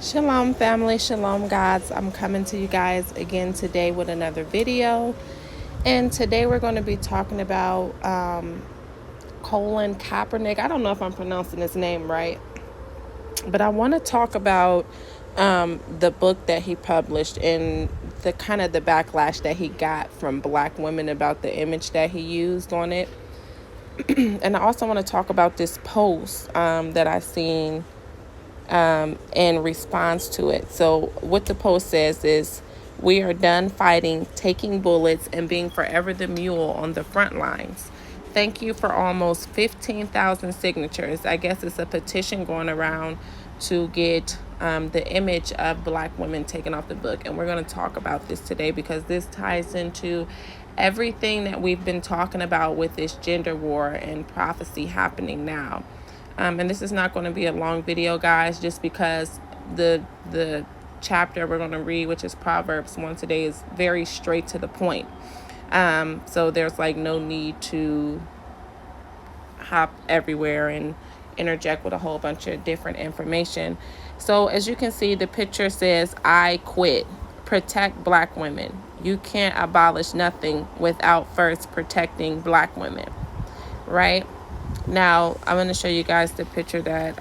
Shalom family, shalom gods. I'm coming to you guys again today with another video. And today we're going to be talking about Colin Kaepernick. I don't know if I'm pronouncing his name right, but I want to talk about the book that he published and the kind of the backlash that he got from black women about the image that he used on it. And I also want to talk about this post that I seen in response to it. So what the post says is, "We are done fighting, taking bullets, and being forever the mule on the front lines. Thank you for almost 15,000 signatures." I guess it's a petition going around to get the image of black women taken off the book. And we're going to talk about this today because this ties into everything that we've been talking about with this gender war and prophecy happening now. And this is not going to be a long video, guys, just because the chapter we're going to read, which is Proverbs 1 today, is very straight to the point. So there's like no need to hop everywhere and interject with a whole bunch of different information. So as you can see, the picture says, "I quit. Protect black women. You can't abolish nothing without first protecting black women." Right? Now, I'm going to show you guys the picture that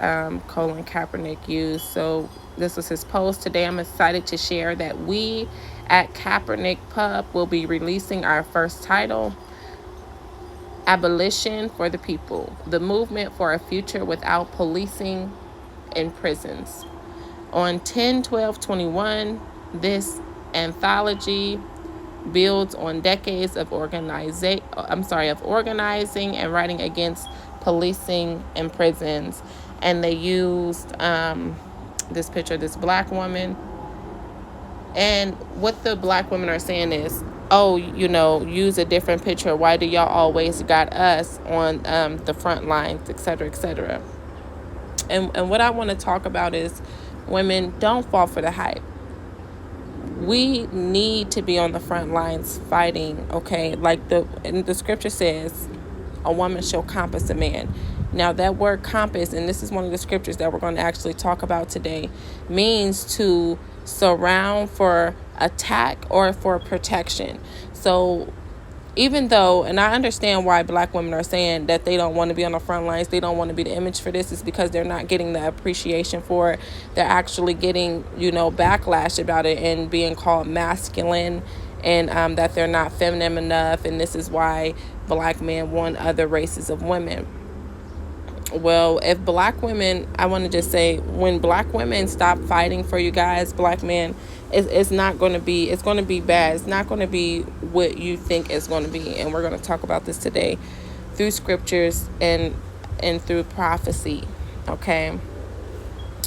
Colin Kaepernick used. So this was his post. Today, I'm excited to share that we at Kaepernick Pub will be releasing our first title, "Abolition for the People, the Movement for a Future Without Policing in Prisons." On 10/12/21, this anthology builds on decades of organizing and writing against policing in prisons. And they used this picture of this black woman. And what the black women are saying is, "Oh, use a different picture. Why do y'all always got us on the front lines, etc., etc." And what I want to talk about is, women, don't fall for the hype. We need to be on the front lines fighting, okay? Like the scripture says, "A woman shall compass a man." Now that word compass, and this is one of the scriptures that we're going to actually talk about today, means to surround for attack or for protection. So even though, and I understand why black women are saying that they don't want to be on the front lines, they don't want to be the image for this, is because they're not getting the appreciation for it. They're actually getting, backlash about it and being called masculine, and that they're not feminine enough. And this is why black men want other races of women. Well, if black women, I want to just say, when black women stop fighting for you guys, black men, it's not going to be, it's going to be bad. It's not going to be what you think it's going to be. And we're going to talk about this today through scriptures and through prophecy. Okay.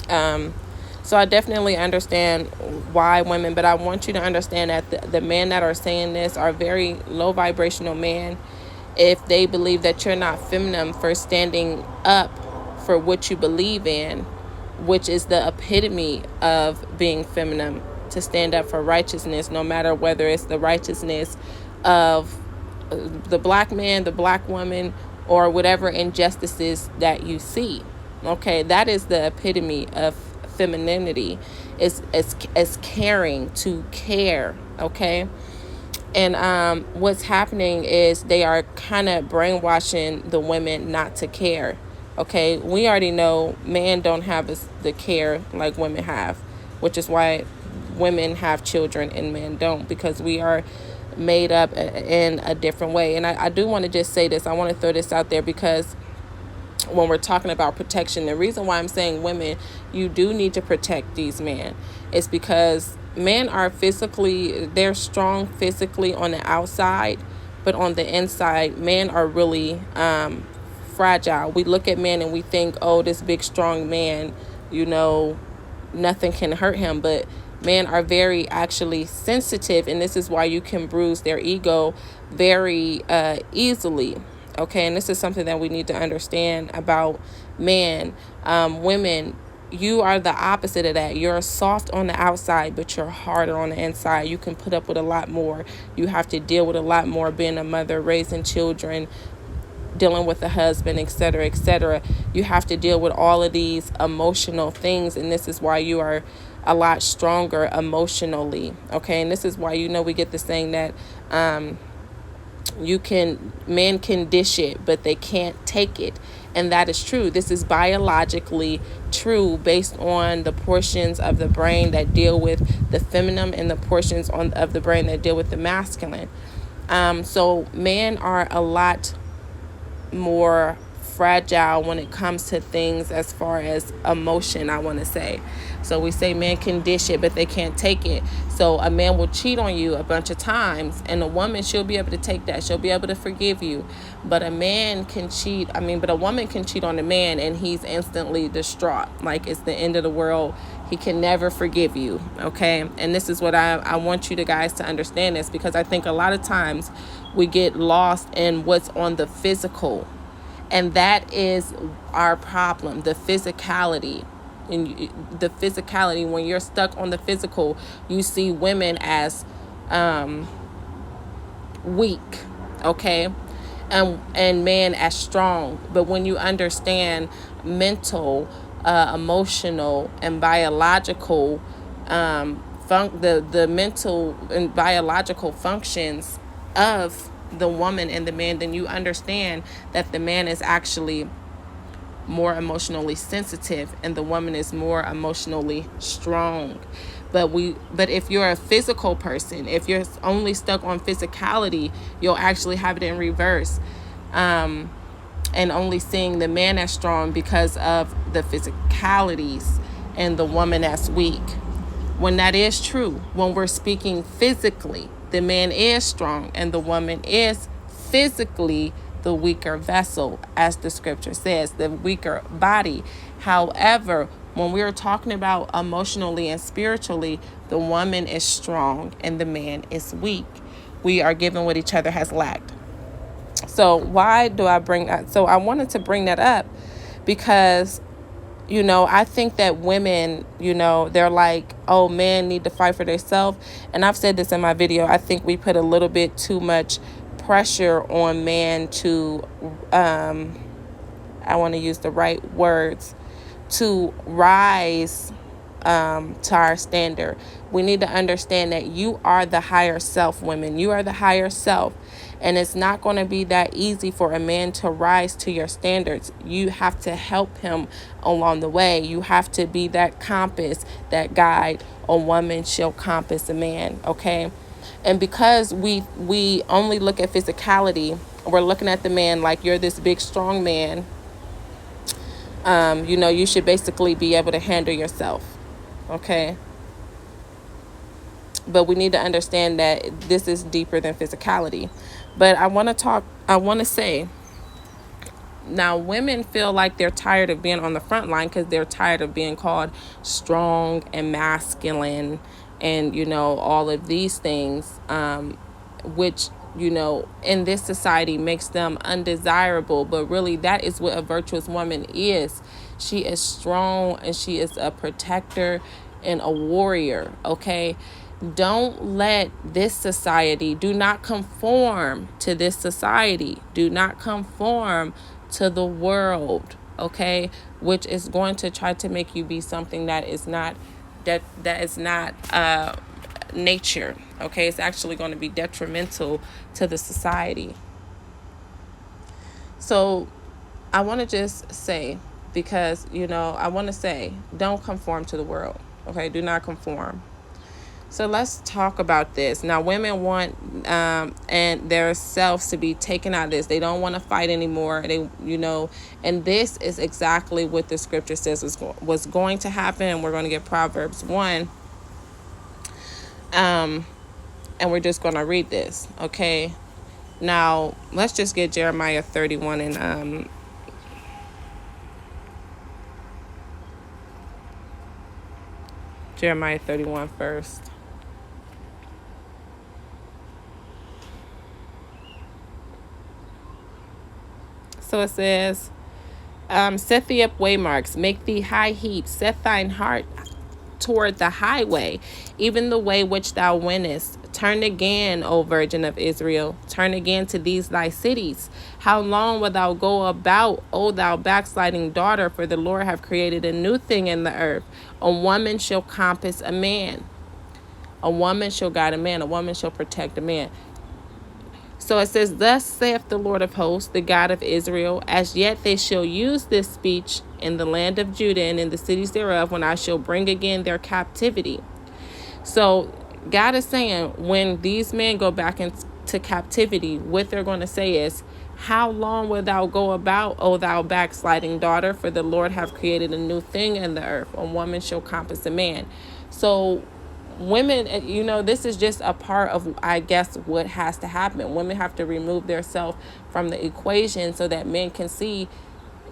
So I definitely understand why women, but I want you to understand that the men that are saying this are very low vibrational men. If they believe that you're not feminine for standing up for what you believe in, which is the epitome of being feminine, to stand up for righteousness, no matter whether it's the righteousness of the black man, the black woman, or whatever injustices that you see. Okay, that is the epitome of femininity, is caring, to care. Okay. And what's happening is they are kind of brainwashing the women not to care. Okay, we already know men don't have the care like women have, which is why women have children and men don't, because we are made up in a different way. And I do want to just say this. I want to throw this out there, because when we're talking about protection, the reason why I'm saying women, you do need to protect these men, is because men are they're strong physically on the outside, but on the inside, men are really fragile. We look at men and we think, oh, this big, strong man, nothing can hurt him. But men are very actually sensitive, and this is why you can bruise their ego very easily. Okay, and this is something that we need to understand about men. Women, you are the opposite of that. You're soft on the outside, but you're harder on the inside. You can put up with a lot more. You have to deal with a lot more, being a mother, raising children, dealing with a husband, etc., etc. You have to deal with all of these emotional things, and this is why you are a lot stronger emotionally. Okay, and this is why we get the saying that men can dish it, but they can't take it. And that is true. This is biologically true based on the portions of the brain that deal with the feminine and the portions of the brain that deal with the masculine. So men are a lot more fragile when it comes to things as far as emotion, I want to say. So we say men can dish it, but they can't take it. So a man will cheat on you a bunch of times, and a woman, she'll be able to take that. She'll be able to forgive you. But a woman can cheat on a man, and he's instantly distraught. Like it's the end of the world. He can never forgive you. Okay. And this is what I want you guys to understand this, because I think a lot of times we get lost in what's on the physical. And that is our problem, the physicality. And the physicality, when you're stuck on the physical, you see women as weak, okay? And men as strong. But when you understand mental, emotional, and biological, the mental and biological functions of the woman and the man, then you understand that the man is actually more emotionally sensitive and the woman is more emotionally strong. But if you're a physical person, if you're only stuck on physicality, you'll actually have it in reverse, and only seeing the man as strong because of the physicalities and the woman as weak. When that is true, when we're speaking physically, the man is strong and the woman is physically the weaker vessel, as the scripture says, the weaker body. However, when we're talking about emotionally and spiritually, the woman is strong and the man is weak. We are given what each other has lacked. So why do I bring that? So I wanted to bring that up because I think that women, they're like, oh, men need to fight for themselves. And I've said this in my video. I think we put a little bit too much pressure on man to, I want to use the right words, to rise to our standard. We need to understand that you are the higher self, women. You are the higher self. And it's not going to be that easy for a man to rise to your standards. You have to help him along the way. You have to be that compass, that guide. A woman shall compass a man, okay? And because we only look at physicality, we're looking at the man like you're this big, strong man. You should basically be able to handle yourself, okay? But we need to understand that this is deeper than physicality. But I want to say, now women feel like they're tired of being on the front line because they're tired of being called strong and masculine and, all of these things, which, in this society makes them undesirable. But really, that is what a virtuous woman is. She is strong and she is a protector and a warrior, okay? Don't let this society, do not conform to this society. Do not conform to the world, okay? Which is going to try to make you be something that is not nature, okay? It's actually going to be detrimental to the society. So I want to just say, because, I want to say, don't conform to the world, okay? Do not conform. So let's talk about this. Now, women want and their selves to be taken out of this. They don't want to fight anymore. And this is exactly what the scripture says was going to happen. And we're going to get Proverbs 1. And we're just going to read this, okay? Now, let's just get Jeremiah 31 and Jeremiah 31 first. So it says, set thee up waymarks, make thee high heaps, set thine heart toward the highway, even the way which thou wentest, Turn again, O Virgin of Israel. Turn again to these thy cities. How long wilt thou go about, O thou backsliding daughter? For the Lord hath created a new thing in the earth. A woman shall compass a man. A woman shall guide a man. A woman shall protect a man. So it says, thus saith the Lord of hosts, the God of Israel, as yet they shall use this speech in the land of Judah and in the cities thereof, when I shall bring again their captivity. So God is saying, when these men go back into captivity, what they're going to say is, how long wilt thou go about, O thou backsliding daughter? For the Lord hath created a new thing in the earth. A woman shall compass a man. So women, this is just a part of, I guess, what has to happen. Women have to remove themselves from the equation so that men can see.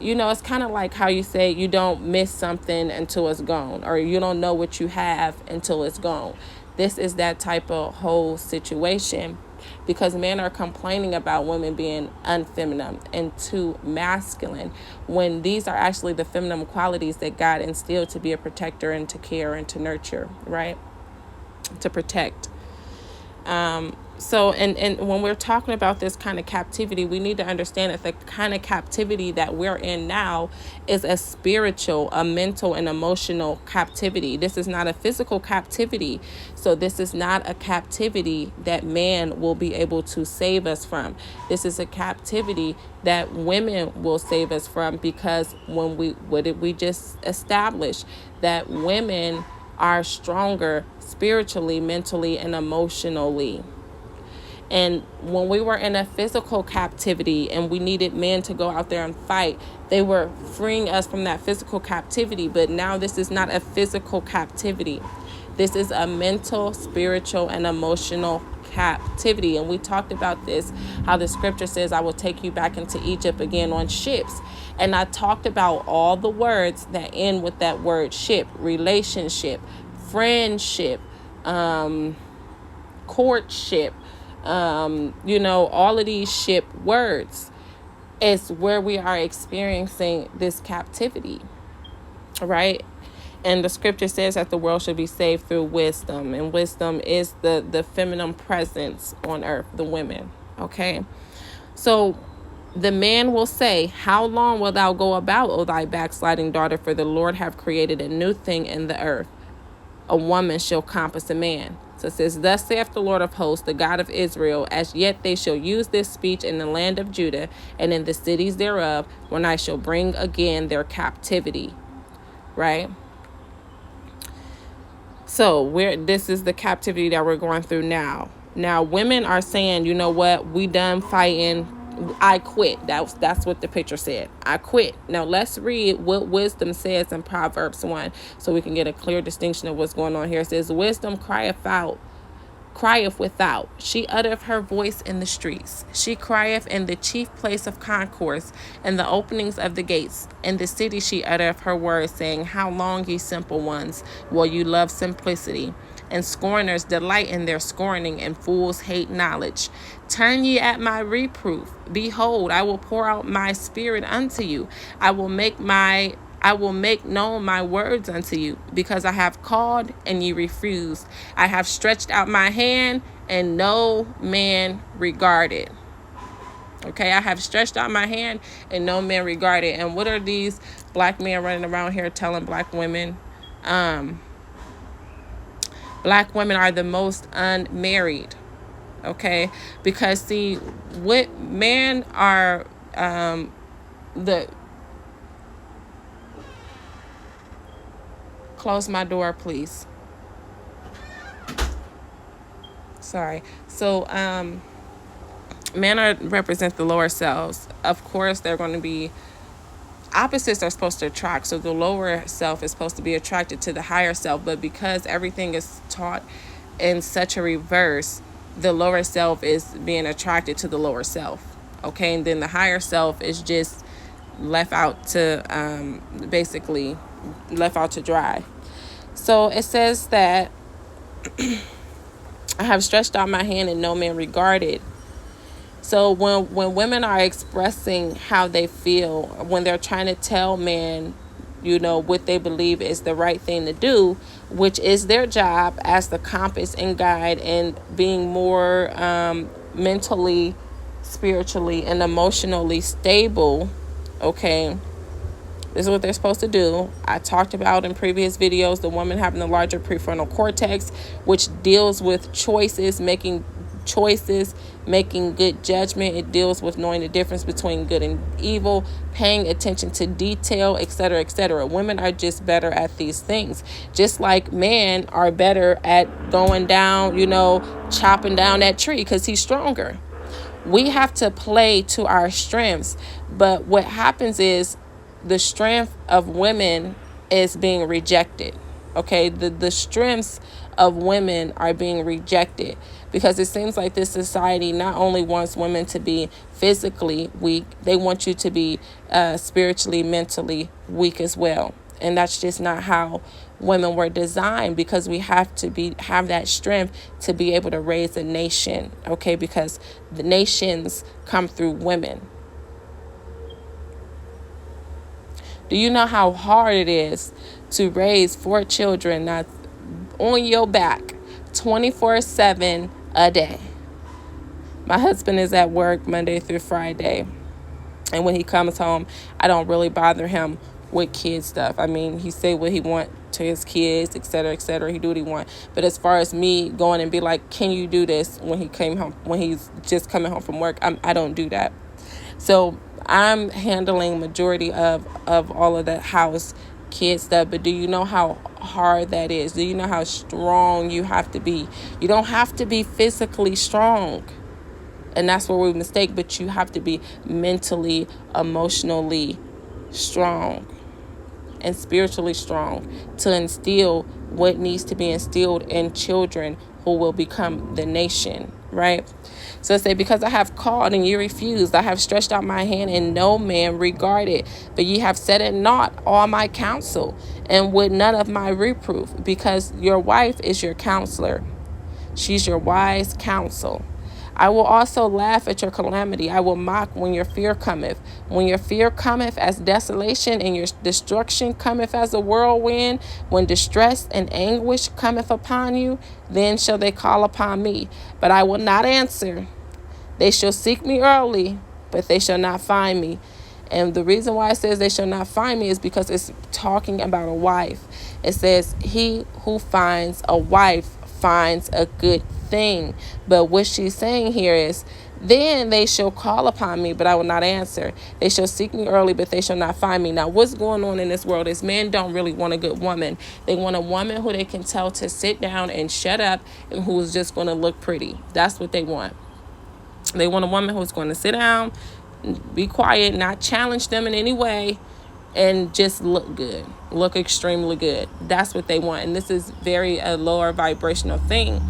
It's kind of like how you say you don't miss something until it's gone, or you don't know what you have until it's gone. This is that type of whole situation, because men are complaining about women being unfeminine and too masculine, when these are actually the feminine qualities that God instilled to be a protector and to care and to nurture, right? To protect. So when we're talking about this kind of captivity, we need to understand that the kind of captivity that we're in now is a spiritual, a mental, and emotional captivity. This is not a physical captivity. So this is not a captivity that man will be able to save us from. This is a captivity that women will save us from, because what did we just establish? That women are stronger spiritually, mentally, and emotionally. And when we were in a physical captivity and we needed men to go out there and fight, they were freeing us from that physical captivity. But now this is not a physical captivity. This is a mental, spiritual, and emotional captivity. And we talked about this, how the scripture says, I will take you back into Egypt again on ships. And I talked about all the words that end with that word ship: relationship, friendship, courtship, all of these ship words. Is where we are experiencing this captivity, right? And the scripture says that the world should be saved through wisdom, and wisdom is the feminine presence on earth, the women. Okay, so the man will say, how long wilt thou go about, O thy backsliding daughter? For the Lord hath created a new thing in the earth. A woman shall compass a man. So it says, thus saith the Lord of hosts, the God of Israel, as yet they shall use this speech in the land of Judah and in the cities thereof, when I shall bring again their captivity. Right? So this is the captivity that we're going through now. Now, women are saying, you know what? We done fighting. I quit. That's what the picture said. I quit. Now let's read what wisdom says in Proverbs 1, so we can get a clear distinction of what's going on here. It says, wisdom crieth without. She uttereth her voice in the streets. She crieth in the chief place of concourse, in the openings of the gates. In the city she uttereth her words, saying, how long, ye simple ones, will you love simplicity? And scorners delight in their scorning, and fools hate knowledge. Turn ye at my reproof. Behold, I will pour out my spirit unto you. I will make known my words unto you, because I have called and ye refused. I have stretched out my hand and no man regarded. Okay, I have stretched out my hand and no man regarded. And what are these black men running around here telling black women? Black women are the most unmarried. Okay, because see, what men are close my door, please. Sorry. So men represent the lower selves. Of course, they're going to be opposites are supposed to attract. So the lower self is supposed to be attracted to the higher self. But because everything is taught in such a reverse, the lower self is being attracted to the lower self. Okay, and then the higher self is just left out to dry. So it says that I have stretched out my hand and no man regarded. So when women are expressing how they feel, when they're trying to tell men, what they believe is the right thing to do, which is their job as the compass and guide, and being more mentally, spiritually, and emotionally stable. Okay, this is what they're supposed to do. I talked about in previous videos the woman having the larger prefrontal cortex, which deals with making good judgment. It deals with knowing the difference between good and evil, paying attention to detail, etc., etc. Women are just better at these things, just like men are better at going down, chopping down that tree because he's stronger. We have to play to our strengths, but what happens is the strength of women is being rejected. Okay, the strengths of women are being rejected because it seems like this society not only wants women to be physically weak, they want you to be spiritually, mentally weak as well. And that's just not how women were designed, because we have to have that strength to be able to raise a nation. Okay, because the nations come through women. Do you know how hard it is to raise 4 children not on your back 24/7 a day? My husband is at work Monday through Friday, and when he comes home, I don't really bother him with kid stuff. I mean, he say what he want to his kids, etc., etc. He do what he want. But as far as me going and be like, can you do this when he's just coming home from work, I don't do that. So I'm handling majority of all of that house kid stuff. But do you know how hard that is? Do you know how strong you have to be? You don't have to be physically strong, and that's where we mistake, but you have to be mentally, emotionally strong and spiritually strong to instill what needs to be instilled in children who will become the nation, right? So it say, because I have called and you refused, I have stretched out my hand and no man regarded, but ye have set at naught all my counsel, and would none of my reproof, because your wife is your counselor. She's your wise counsel. I will also laugh at your calamity. I will mock when your fear cometh. When your fear cometh as desolation, and your destruction cometh as a whirlwind, when distress and anguish cometh upon you, then shall they call upon me, but I will not answer. They shall seek me early, but they shall not find me. And the reason why it says they shall not find me is because it's talking about a wife. It says, he who finds a wife finds a good thing. But what she's saying here is, then they shall call upon me, but I will not answer. They shall seek me early, but they shall not find me. Now, what's going on in this world is men don't really want a good woman. They want a woman who they can tell to sit down and shut up, and who is just going to look pretty. That's what they want. They want a woman who's going to sit down, be quiet, not challenge them in any way, and just look good, look extremely good. That's what they want. And this is very a lower vibrational thing.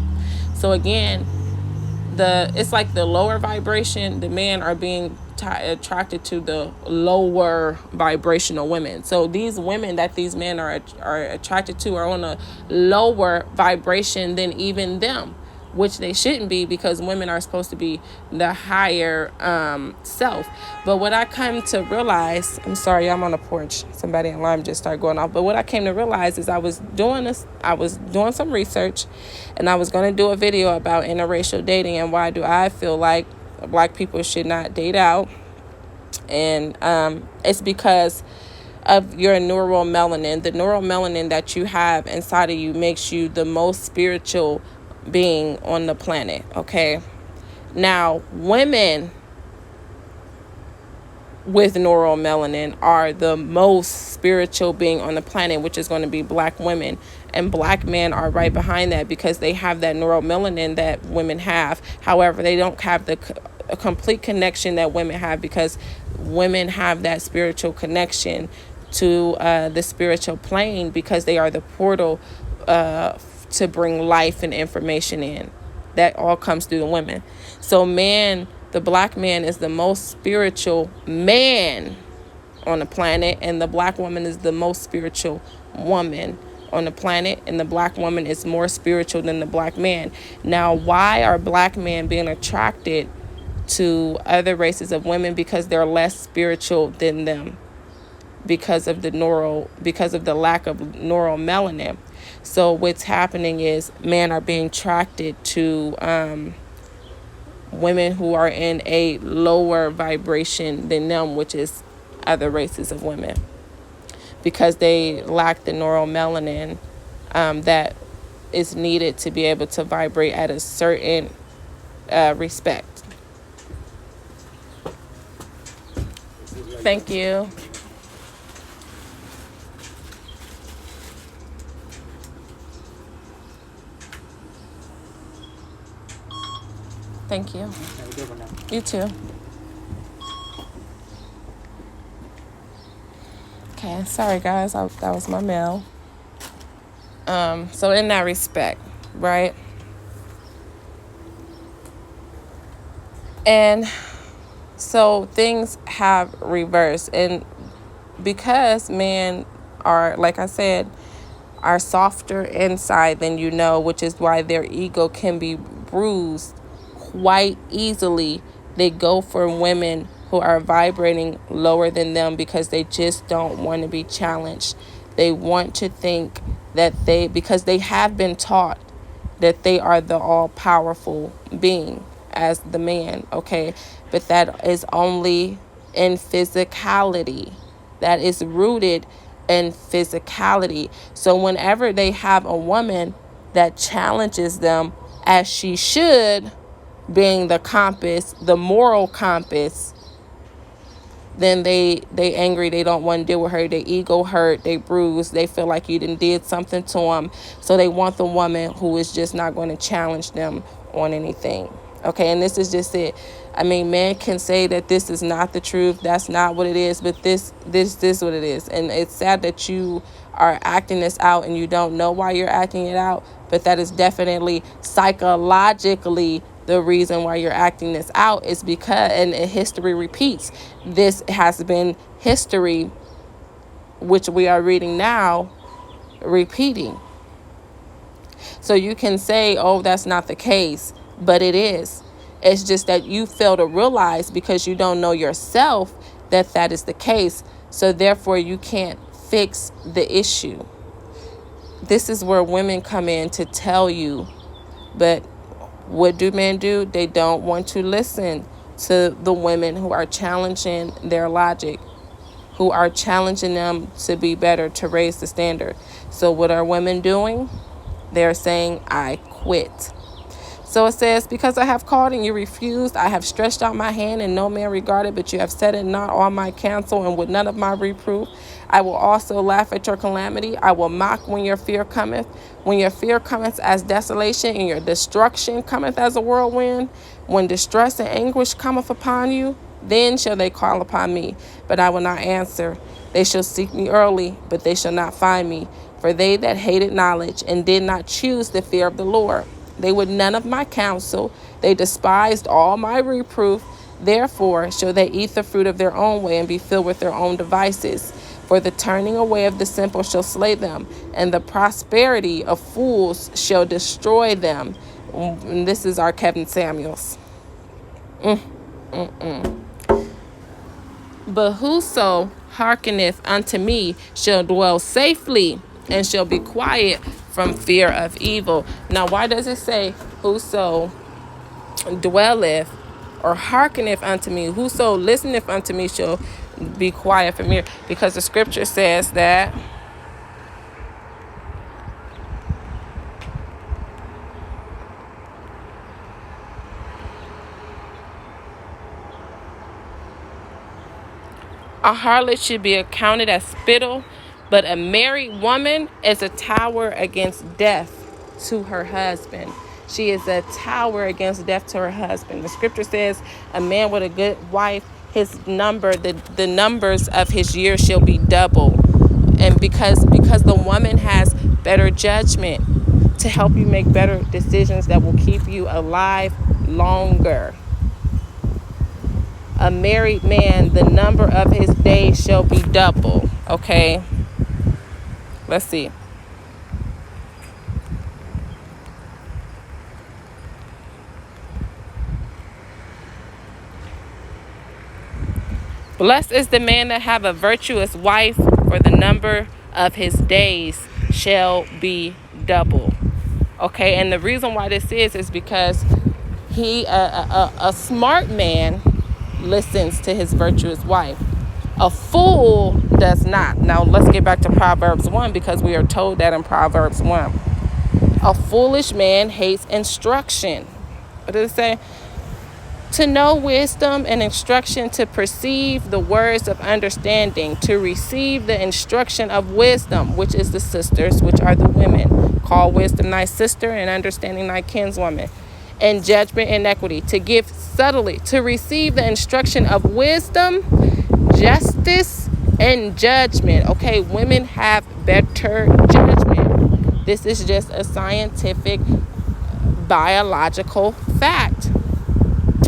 So again, it's like the lower vibration, the men are being attracted to the lower vibrational women. So these women that these men are attracted to are on a lower vibration than even them, which they shouldn't be, because women are supposed to be the higher self. But what I came to realize, I'm sorry, I'm on a porch. Somebody alarm just started going off. But what I came to realize is I was doing some research, and I was going to do a video about interracial dating and why do I feel like Black people should not date out. And it's because of your neuromelanin. The neuromelanin that you have inside of you makes you the most spiritual being on the planet. Okay, now women with neuromelanin are the most spiritual being on the planet, which is going to be Black women, and Black men are right behind that, because they have that neuromelanin that women have. However, they don't have a complete connection that women have, because women have that spiritual connection to the spiritual plane, because they are the portal to bring life and information in. That all comes through the women. So the Black man is the most spiritual man on the planet, and the Black woman is the most spiritual woman on the planet, and the Black woman is more spiritual than the Black man. Now, why are Black men being attracted to other races of women? Because they're less spiritual than them. because of the lack of neuromelanin. So what's happening is men are being attracted to women who are in a lower vibration than them, which is other races of women, because they lack the neuromelanin that is needed to be able to vibrate at a certain respect. Thank you. Thank you. Have a good one now. You too. Okay, sorry guys, that was my mail. So in that respect, right? And so things have reversed, and because men are, like I said, are softer inside than you know, which is why their ego can be bruised quite easily. They go for women who are vibrating lower than them because they just don't want to be challenged. They want to think that because they have been taught that they are the all-powerful being as the man, okay? But that is only in physicality. That is rooted in physicality. So whenever they have a woman that challenges them, as she should, being the compass, the moral compass, then they angry, they don't want to deal with her, they ego hurt, they bruised, they feel like you did something to them, so they want the woman who is just not going to challenge them on anything. Okay, and this is just it. I mean, men can say that this is not the truth, that's not what it is, but this is what it is. And it's sad that you are acting this out and you don't know why you're acting it out, but that is definitely psychologically the reason why you're acting this out. Is because, and history repeats, this has been history, which we are reading now, repeating. So you can say, oh, that's not the case, but it is. It's just that you fail to realize, because you don't know yourself, that that is the case. So therefore you can't fix the issue. This is where women come in to tell you, but what do men do? They don't want to listen to the women who are challenging their logic, who are challenging them to be better, to raise the standard. So what are women doing? They're saying, I quit. So it says, because I have called and you refused, I have stretched out my hand and no man regarded, but you have set it not on my counsel and with none of my reproof. I will also laugh at your calamity. I will mock when your fear cometh. When your fear cometh as desolation and your destruction cometh as a whirlwind, when distress and anguish cometh upon you, then shall they call upon me, but I will not answer. They shall seek me early, but they shall not find me. For they that hated knowledge and did not choose the fear of the Lord, they would none of my counsel. They despised all my reproof. Therefore shall they eat the fruit of their own way and be filled with their own devices. For the turning away of the simple shall slay them, and the prosperity of fools shall destroy them. And this is our Kevin Samuels. But whoso hearkeneth unto me shall dwell safely, and shall be quiet from fear of evil. Now, why does it say whoso dwelleth or hearkeneth unto me? Whoso listeneth unto me shall be quiet from fear? Because the scripture says that a harlot should be accounted as spittle, but a married woman is a tower against death to her husband. She is a tower against death to her husband. The scripture says a man with a good wife, his number, the numbers of his years shall be double. And because the woman has better judgment to help you make better decisions that will keep you alive longer. A married man, the number of his days shall be double. Okay? Let's see. Blessed is the man that have a virtuous wife, for the number of his days shall be double. Okay, and the reason why this is because a smart man listens to his virtuous wife. A fool does not. Now let's get back to Proverbs 1, because we are told that in Proverbs 1. A foolish man hates instruction. What does it say? To know wisdom and instruction, to perceive the words of understanding, to receive the instruction of wisdom, which is the sisters, which are the women. Call wisdom thy sister, and understanding thy kinswoman. And judgment and equity, to give subtly, to receive the instruction of wisdom, justice, and judgment. Okay, women have better judgment. This is just a scientific, biological fact.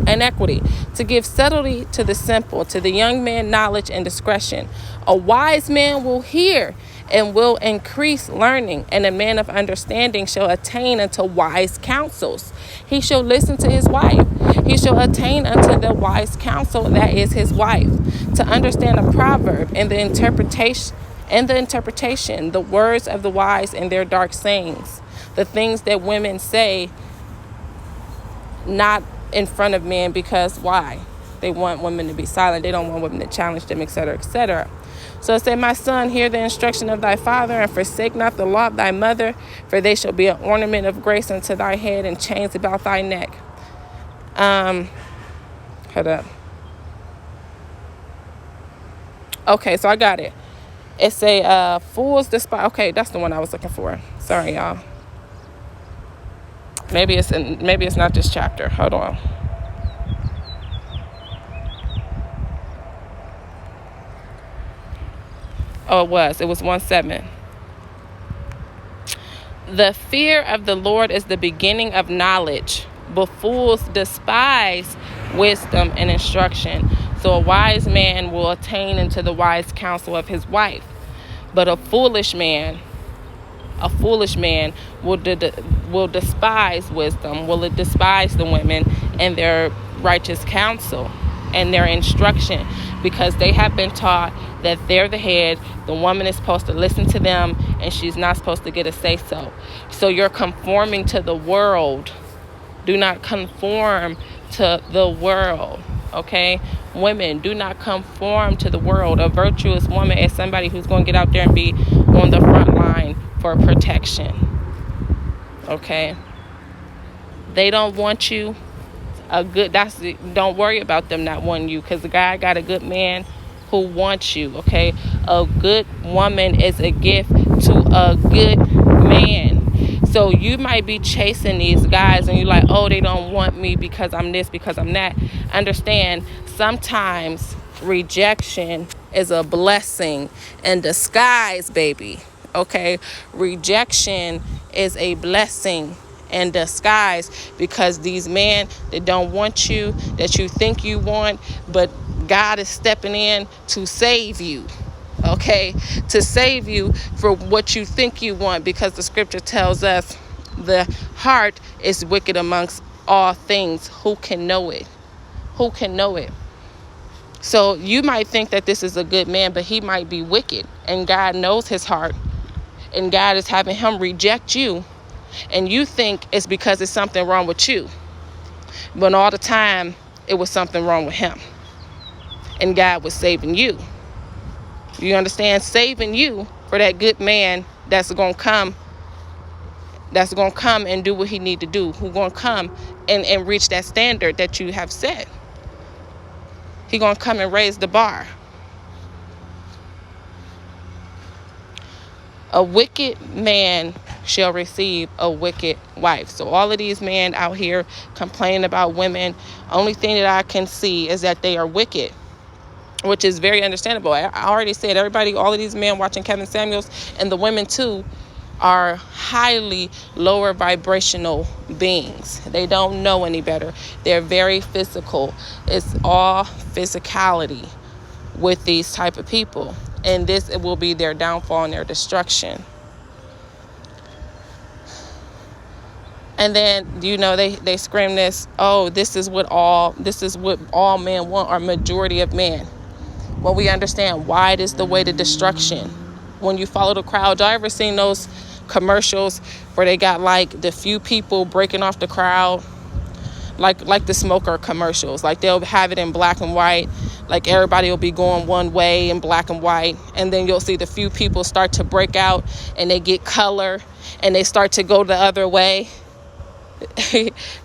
And equity, to give subtlety to the simple, to the young man knowledge and discretion. A wise man will hear and will increase learning, and a man of understanding shall attain unto wise counsels. He shall listen to his wife. He shall attain unto the wise counsel, that is his wife. To understand a proverb and the interpretation, the words of the wise and their dark sayings, the things that women say, not in front of men, because why? They want women to be silent. They don't want women to challenge them, etc., etc. So it said, my son, hear the instruction of thy father, and forsake not the law of thy mother, for they shall be an ornament of grace unto thy head, and chains about thy neck. Hold up. Okay, so I got it. It say, fools despise. Okay, that's the one I was looking for. Sorry, y'all. Maybe it's not this chapter. Hold on. Oh, it was 1:7. The fear of the Lord is the beginning of knowledge, but fools despise wisdom and instruction. So a wise man will attain into the wise counsel of his wife, but a foolish man will despise wisdom, will despise the women and their righteous counsel and their instruction, because they have been taught that they're the head, the woman is supposed to listen to them, and she's not supposed to get a say-so. So you're conforming to the world. Do not conform to the world, okay? Women, do not conform to the world. A virtuous woman is somebody who's going to get out there and be on the front line for protection, okay? They don't want you. Don't worry about them not wanting you, because the guy got a good man who wants you, okay? A good woman is a gift to a good man. So you might be chasing these guys and you're like, oh, they don't want me because I'm this, because I'm that. Understand, sometimes rejection is a blessing in disguise, baby, okay? Rejection is a blessing in disguise, because these men that don't want you, that you think you want, but God is stepping in to save you, okay? To save you for what you think you want, because the scripture tells us the heart is wicked amongst all things. Who can know it? Who can know it? So you might think that this is a good man, but he might be wicked, and God knows his heart, and God is having him reject you, and you think it's because it's something wrong with you, but all the time it was something wrong with him, and God was saving you. You understand? Saving you for that good man that's gonna come and do what he need to do, who's gonna come and reach that standard that you have set. He gonna come and raise the bar. A wicked man shall receive a wicked wife. So all of these men out here complaining about women, only thing that I can see is that they are wicked, which is very understandable. I already said, everybody, all of these men watching Kevin Samuels, and the women too, are highly lower vibrational beings. They don't know any better. They're very physical. It's all physicality with these type of people. And this, it will be their downfall and their destruction. And then, you know, they scream this, oh, this is what all men want, or majority of men. when we understand wide is the way to destruction. When you follow the crowd, y'all ever seen those commercials where they got like the few people breaking off the crowd? Like the smoker commercials. Like they'll have it in black and white. Like everybody will be going one way in black and white. And then you'll see the few people start to break out and they get color and they start to go the other way.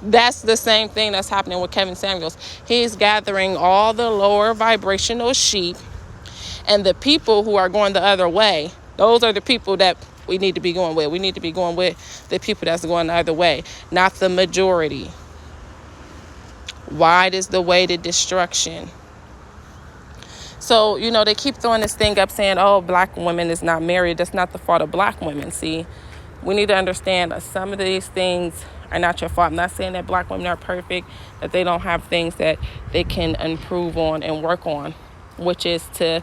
That's the same thing that's happening with Kevin Samuels. He's gathering all the lower vibrational sheep, and the people who are going the other way, those are the people that we need to be going with. We need to be going with the people that's going the other way, not the majority. Wide is the way to destruction. So, they keep throwing this thing up saying, oh, black women is not married. That's not the fault of black women. See, we need to understand that some of these things are not your fault. I'm not saying that black women are perfect, that they don't have things that they can improve on and work on, which is to,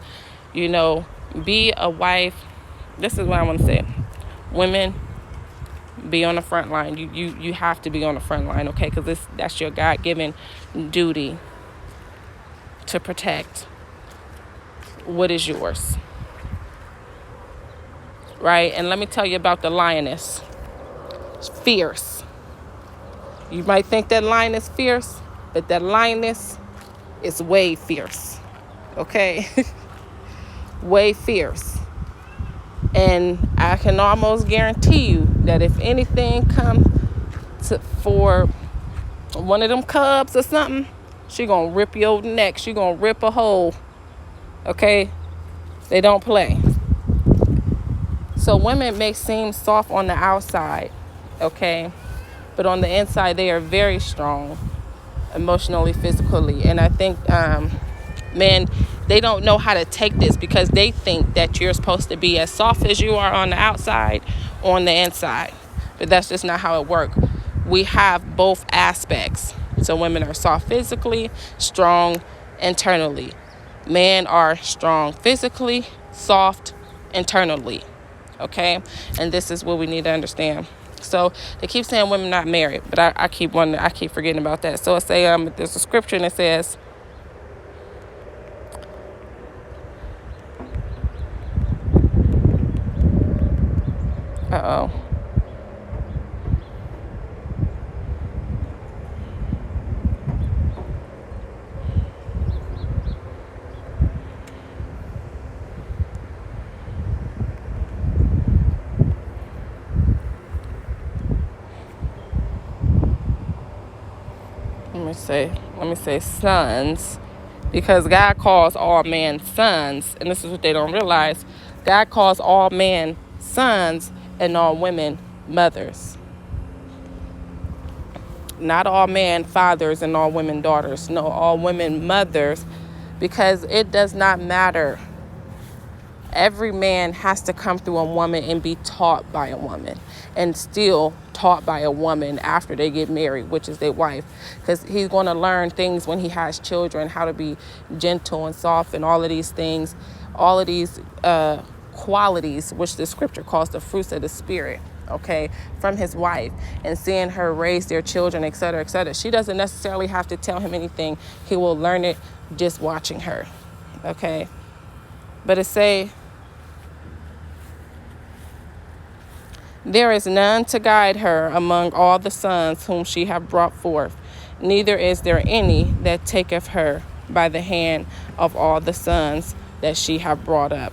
be a wife. This is what I want to say. Women, be on the front line. You have to be on the front line, okay? Because that's your God-given duty to protect what is yours, right? And let me tell you about the lioness. It's fierce. You might think that lion is fierce, but that lioness is way fierce, okay? Way fierce. And I can almost guarantee you that if anything comes for one of them cubs or something, she gonna rip your neck. She gonna rip a hole. Okay? They don't play. So women may seem soft on the outside, okay? But on the inside, they are very strong, emotionally, physically. And I think, men, they don't know how to take this because they think that you're supposed to be as soft as you are on the outside, on the inside. But that's just not how it works. We have both aspects. So women are soft physically, strong internally. Men are strong physically, soft internally. Okay? And this is what we need to understand. So they keep saying women not married, but I keep forgetting about that. So I say there's a scripture and it says, let me say sons, because God calls all men sons, and this is what they don't realize. God calls all men sons and all women mothers. Not all men fathers and all women daughters. No, all women mothers, because it does not matter. Every man has to come through a woman and be taught by a woman, and still taught by a woman after they get married, which is their wife, because he's going to learn things when he has children, how to be gentle and soft and all of these things, all of these qualities, which the scripture calls the fruits of the spirit, okay, from his wife, and seeing her raise their children, etc., etc. She doesn't necessarily have to tell him anything. He will learn it just watching her, okay? But it say, there is none to guide her among all the sons whom she hath brought forth, neither is there any that taketh her by the hand of all the sons that she hath brought up.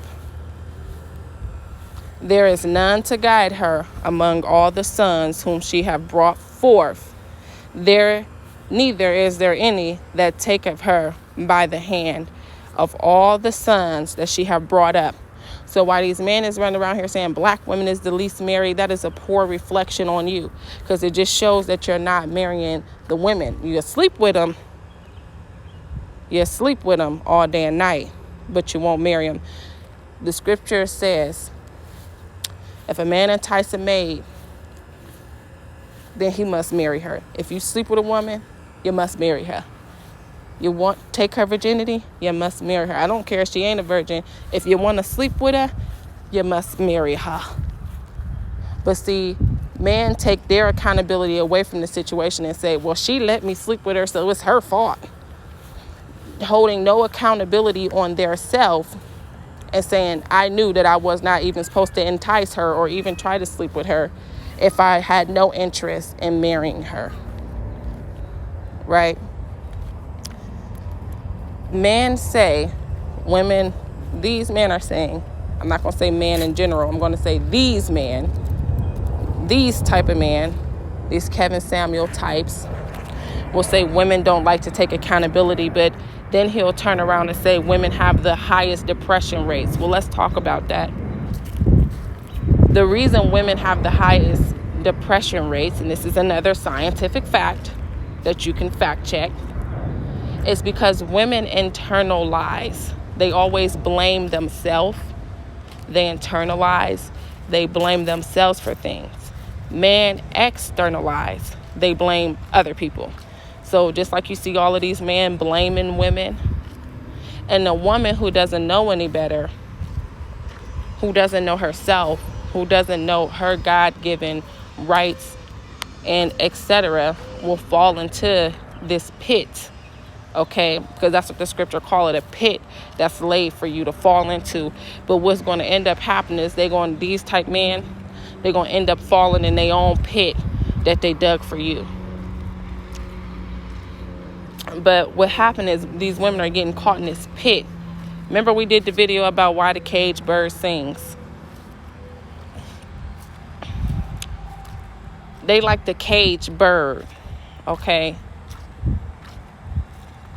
There is none to guide her among all the sons whom she hath brought forth, neither is there any that taketh her by the hand of all the sons that she hath brought up. So while these men is running around here saying black women is the least married, that is a poor reflection on you, because it just shows that you're not marrying the women. You sleep with them all day and night, but you won't marry them. The scripture says, if a man entice a maid, then he must marry her. If you sleep with a woman, you must marry her. You want to take her virginity, you must marry her. I don't care if she ain't a virgin. If you want to sleep with her, you must marry her. But see, men take their accountability away from the situation and say, well, she let me sleep with her, so it's her fault. holding no accountability on their self and saying, I knew that I was not even supposed to entice her or even try to sleep with her if I had no interest in marrying her, right? Men say, women, these men are saying, I'm not going to say men in general, I'm going to say these men, these type of men, these Kevin Samuel types, will say women don't like to take accountability, but then he'll turn around and say women have the highest depression rates. Well, let's talk about that. The reason women have the highest depression rates, and this is another scientific fact that you can fact check, is because women internalize. They always blame themselves. They internalize. They blame themselves for things. Men externalize. They blame other people. So just like you see all of these men blaming women, and a woman who doesn't know any better, who doesn't know herself, who doesn't know her God-given rights and etc., will fall into this pit, okay? Because that's what the scripture call it, a pit that's laid for you to fall into. But what's going to end up happening is these type men, they're going to end up falling in their own pit that they dug for you. But what happened is these women are getting caught in this pit. Remember we did the video about why the caged bird sings. They like the caged bird, okay?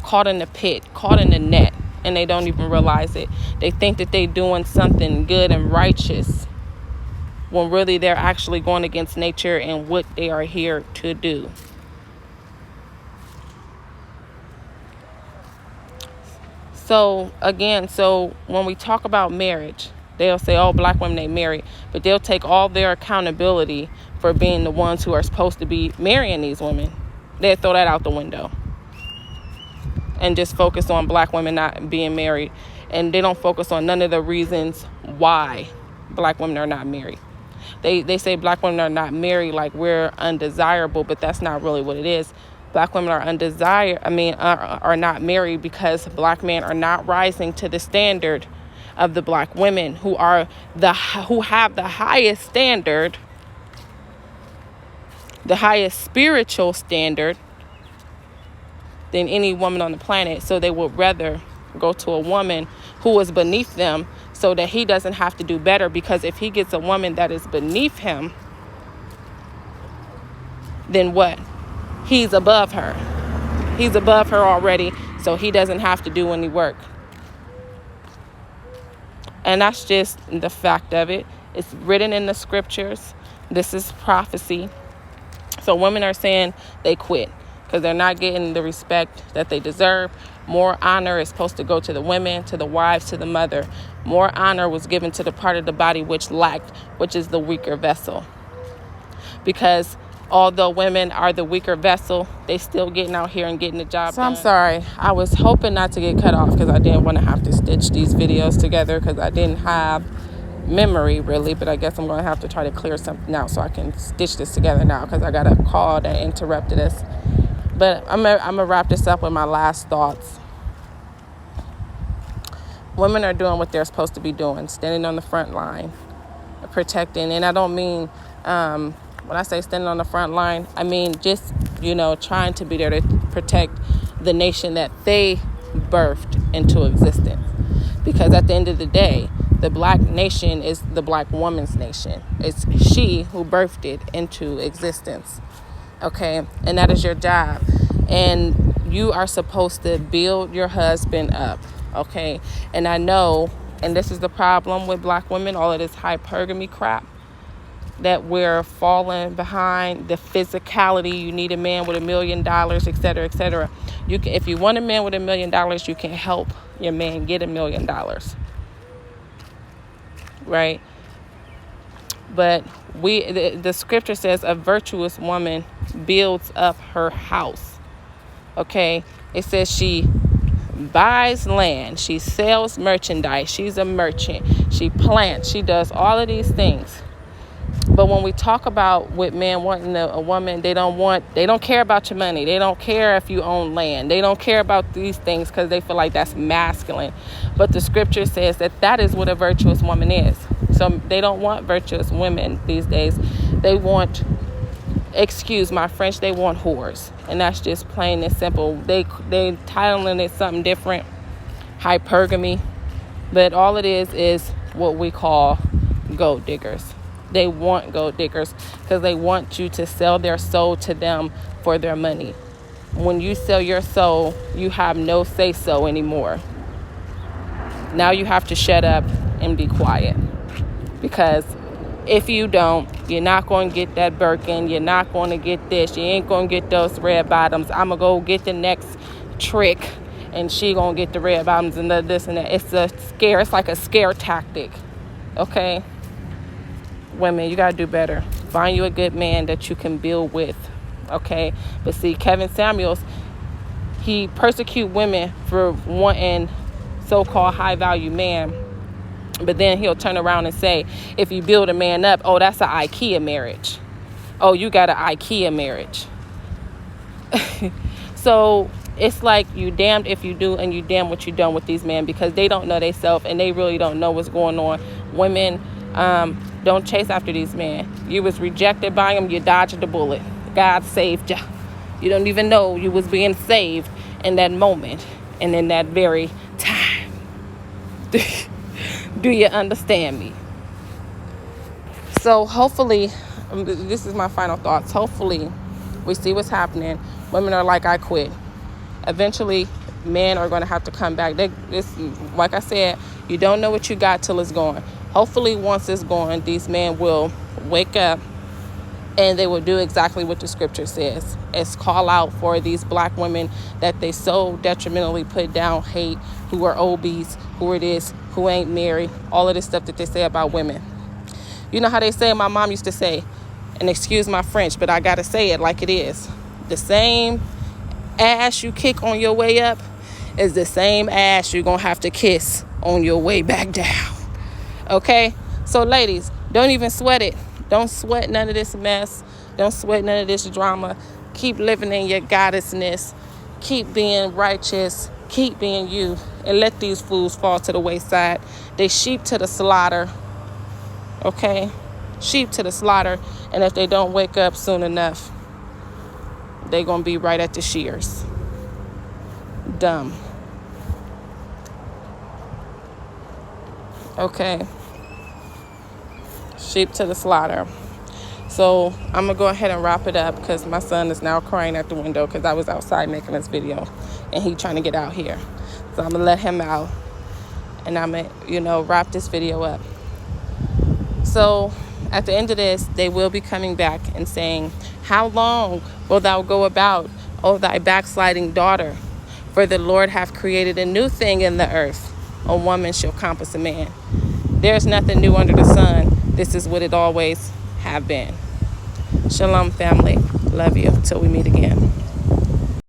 Caught in the pit, caught in the net, and they don't even realize it. They think that they're doing something good and righteous when really they're actually going against nature and what they are here to do. So again, when we talk about marriage, they'll say, oh, black women, they marry, but they'll take all their accountability for being the ones who are supposed to be marrying these women. They'll throw that out the window and just focus on black women not being married. And they don't focus on none of the reasons why black women are not married. They say black women are not married like we're undesirable, but that's not really what it is. Black women are are not married because black men are not rising to the standard of the black women who have the highest standard, the highest spiritual standard than any woman on the planet. So they would rather go to a woman who is beneath them so that he doesn't have to do better, because if he gets a woman that is beneath him, then what? He's above her. He's above her already, so he doesn't have to do any work. And that's just the fact of it. It's written in the scriptures. This is prophecy. So women are saying they quit because they're not getting the respect that they deserve. More honor is supposed to go to the women, to the wives, to the mother. More honor was given to the part of the body which lacked, which is the weaker vessel. Because although women are the weaker vessel, they still getting out here and getting the job done. I'm sorry. I was hoping not to get cut off because I didn't want to have to stitch these videos together because I didn't have memory really, but I guess I'm going to have to try to clear something out so I can stitch this together now because I got a call that interrupted us. But I'm going to wrap this up with my last thoughts. Women are doing what they're supposed to be doing, standing on the front line, protecting. And I don't mean, when I say standing on the front line, I mean just, trying to be there to protect the nation that they birthed into existence. Because at the end of the day, the black nation is the black woman's nation. It's she who birthed it into existence. Okay? And that is your job. And you are supposed to build your husband up. Okay? And I know, and this is the problem with black women, all of this hypergamy crap, that we're falling behind the physicality. You need a man with $1 million, et cetera, et cetera. If you want a man with $1 million, you can help your man get $1 million. Right? But the scripture says a virtuous woman builds up her house. Okay? It says she buys land, she sells merchandise, she's a merchant, she plants, she does all of these things. But when we talk about with men wanting a woman, they don't care about your money. They don't care if you own land. They don't care about these things because they feel like that's masculine. But the scripture says that is what a virtuous woman is. So they don't want virtuous women these days. They want, excuse my French, they want whores. And that's just plain and simple. They titling it something different, hypergamy. But all it is what we call gold diggers. They want gold diggers because they want you to sell their soul to them for their money. When you sell your soul, you have no say-so anymore. Now you have to shut up and be quiet. Because if you don't, you're not going to get that Birkin. You're not going to get this. You ain't going to get those red bottoms. I'm going to go get the next trick, and she going to get the red bottoms and this and that. It's a scare. It's like a scare tactic. Okay? Women, you got to do better. Find you a good man that you can build with. Okay? But see, Kevin Samuels, he persecute women for wanting so-called high-value man. But then he'll turn around and say, if you build a man up, oh, that's an IKEA marriage. Oh, you got an IKEA marriage. So it's like you damned if you do and you damn what you done with these men, because they don't know themselves and they really don't know what's going on. Women, don't chase after these men. You was rejected by them. You dodged the bullet. God saved you. You don't even know you was being saved in that moment and in that very time. Do you understand me? So hopefully, this is my final thoughts. Hopefully, we see what's happening. Women are like, I quit. Eventually, men are going to have to come back. Like I said, you don't know what you got till it's gone. Hopefully, once it's gone, these men will wake up and they will do exactly what the scripture says. It's call out for these black women that they so detrimentally put down, hate, who are obese, who it is, who ain't married, all of this stuff that they say about women. You know how they say, my mom used to say, and excuse my French, but I got to say it like it is. The same ass you kick on your way up is the same ass you're going to have to kiss on your way back down. Okay? So ladies, don't even sweat it. Don't sweat none of this mess. Don't sweat none of this drama. Keep living in your goddessness. Keep being righteous. Keep being you. And let these fools fall to the wayside. They sheep to the slaughter. Okay? Sheep to the slaughter. And if they don't wake up soon enough, they're going to be right at the shears. Dumb. Okay? Sheep to the slaughter. So I'm going to go ahead and wrap it up because my son is now crying at the window because I was outside making this video and he trying to get out here. So I'm going to let him out and I'm going to, wrap this video up. So at the end of this, they will be coming back and saying, how long will thou go about, O thy backsliding daughter? For the Lord hath created a new thing in the earth. A woman shall compass a man. There's nothing new under the sun. This is what it always have been. Shalom, family. Love you. Till we meet again.